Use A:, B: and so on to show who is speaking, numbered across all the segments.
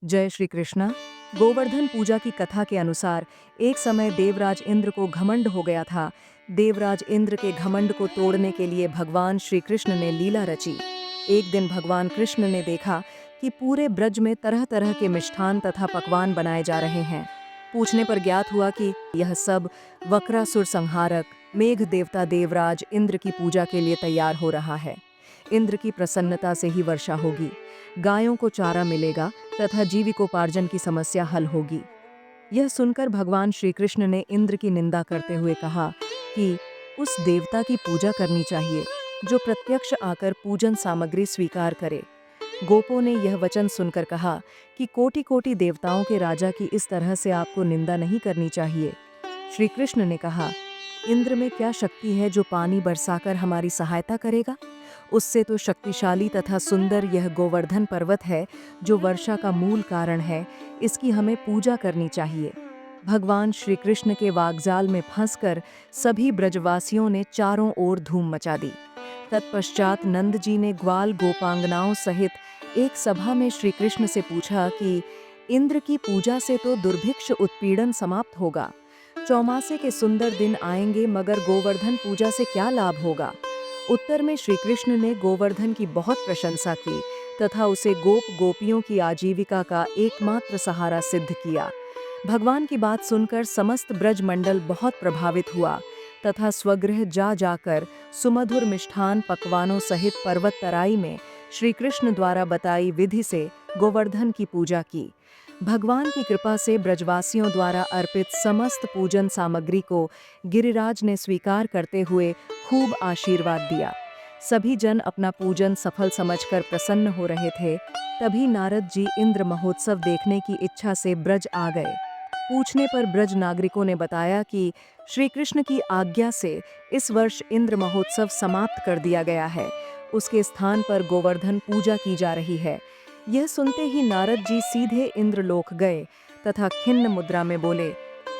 A: जय श्री कृष्णा। गोवर्धन पूजा की कथा के अनुसार एक समय देवराज इंद्र को घमंड हो गया था। देवराज इंद्र के घमंड को तोड़ने के लिए भगवान श्री कृष्ण ने लीला रची। एक दिन भगवान कृष्ण ने देखा कि पूरे ब्रज में तरह तरह के मिष्ठान तथा पकवान बनाए जा रहे हैं। पूछने पर ज्ञात हुआ कि यह सब वक्रासुर संहारक मेघ देवता देवराज इंद्र की पूजा के लिए तैयार हो रहा है। इंद्र की प्रसन्नता से ही वर्षा होगी, गायों को चारा मिलेगा तथा जीविकोपार्जन की समस्या हल होगी। यह सुनकर भगवान श्री कृष्ण ने इंद्र की निंदा करते हुए कहा कि उस देवता की पूजा करनी चाहिए जो प्रत्यक्ष आकर पूजन सामग्री स्वीकार करे। गोपों ने यह वचन सुनकर कहा कि कोटि कोटि देवताओं के राजा की इस तरह से आपको निंदा नहीं करनी चाहिए। श्री कृष्ण ने कहा, इंद्र में क्या शक्ति है जो पानी बरसाकर हमारी सहायता करेगा? उससे तो शक्तिशाली तथा सुंदर यह गोवर्धन पर्वत है जो वर्षा का मूल कारण है। इसकी हमें पूजा करनी चाहिए। भगवान श्री कृष्ण के वाग्जाल में फंसकर सभी ब्रजवासियों ने चारों ओर धूम मचा दी। तत्पश्चात नंद जी ने ग्वाल गोपांगनाओं सहित एक सभा में श्री कृष्ण से पूछा कि इंद्र की पूजा से तो दुर्भिक्ष उत्पीड़न समाप्त होगा, चौमासे के सुंदर दिन आएंगे, मगर गोवर्धन पूजा से क्या लाभ होगा? उत्तर में श्री कृष्ण ने गोवर्धन की बहुत प्रशंसा की तथा उसे गोप गोपियों की आजीविका का एकमात्र सहारा सिद्ध किया। भगवान की बात सुनकर समस्त ब्रज मंडल बहुत प्रभावित हुआ तथा स्वगृह जा जाकर सुमधुर मिष्ठान पकवानों सहित पर्वत तराई में श्री कृष्ण द्वारा बताई विधि से गोवर्धन की पूजा की। भगवान की कृपा से ब्रजवासियों द्वारा अर्पित समस्त पूजन सामग्री को गिरिराज ने स्वीकार करते हुए खूब आशीर्वाद दिया। सभी जन अपना पूजन सफल समझकर प्रसन्न हो रहे थे। तभी नारद जी इंद्र महोत्सव देखने की इच्छा से ब्रज आ गए। पूछने पर ब्रज नागरिकों ने बताया कि श्री कृष्ण की आज्ञा से इस वर्ष इंद्र महोत्सव समाप्त कर दिया गया है। उसके स्थान पर गोवर्धन पूजा की जा रही है। यह सुनते ही नारद जी सीधे इंद्रलोक गए तथा खिन्न मुद्रा में बोले,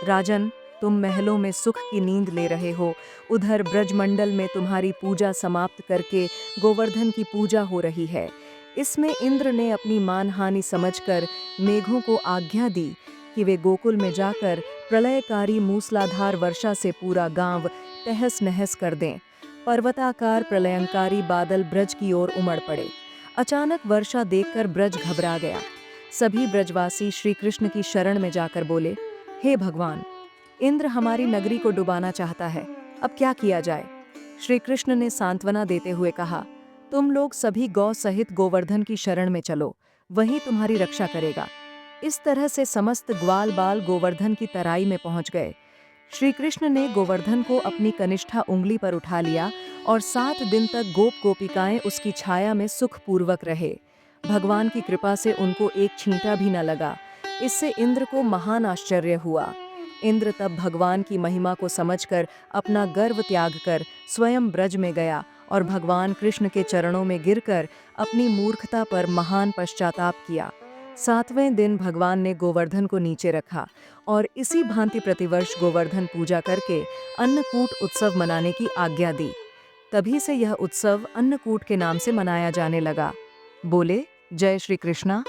A: राजन, तुम महलों में सुख की नींद ले रहे हो, उधर ब्रजमंडल में तुम्हारी पूजा समाप्त करके गोवर्धन की पूजा हो रही है। इसमें इंद्र ने अपनी मानहानि समझकर मेघों को आज्ञा दी कि वे गोकुल में जाकर प्रलयकारी मूसलाधार वर्षा से पूरा गांव तहस नहस कर दें। पर्वताकार प्रलयंकारी बादल ब्रज की ओर उमड़ पड़े। अचानक वर्षा देखकर ब्रज घबरा गया। सभी ब्रजवासी श्री कृष्ण की शरण में जाकर बोले, हे भगवान, इंद्र हमारी नगरी को डुबाना चाहता है, अब क्या किया जाए? श्री कृष्ण ने सांत्वना देते हुए कहा, तुम लोग सभी गौ सहित गोवर्धन की शरण में चलो, वही तुम्हारी रक्षा करेगा। इस तरह से समस्त ग्वाल बाल गोवर्धन की तराई में पहुंच गए। श्री कृष्ण ने गोवर्धन को अपनी कनिष्ठा उंगली पर उठा लिया और 7 दिन तक गोप गोपिकाएं उसकी छाया में सुखपूर्वक रहे। भगवान की कृपा से उनको एक छींटा भी न लगा। इससे इंद्र को महान आश्चर्य हुआ। इंद्र तब भगवान की महिमा को समझकर अपना गर्व त्याग कर स्वयं ब्रज में गया और भगवान कृष्ण के चरणों में गिरकर अपनी मूर्खता पर महान पश्चाताप किया। 7वें दिन भगवान ने गोवर्धन को नीचे रखा और इसी भांति प्रतिवर्ष गोवर्धन पूजा करके अन्नकूट उत्सव मनाने की आज्ञा दी। तभी से यह उत्सव अन्नकूट के नाम से मनाया जाने लगा। बोले, जय श्री कृष्णा।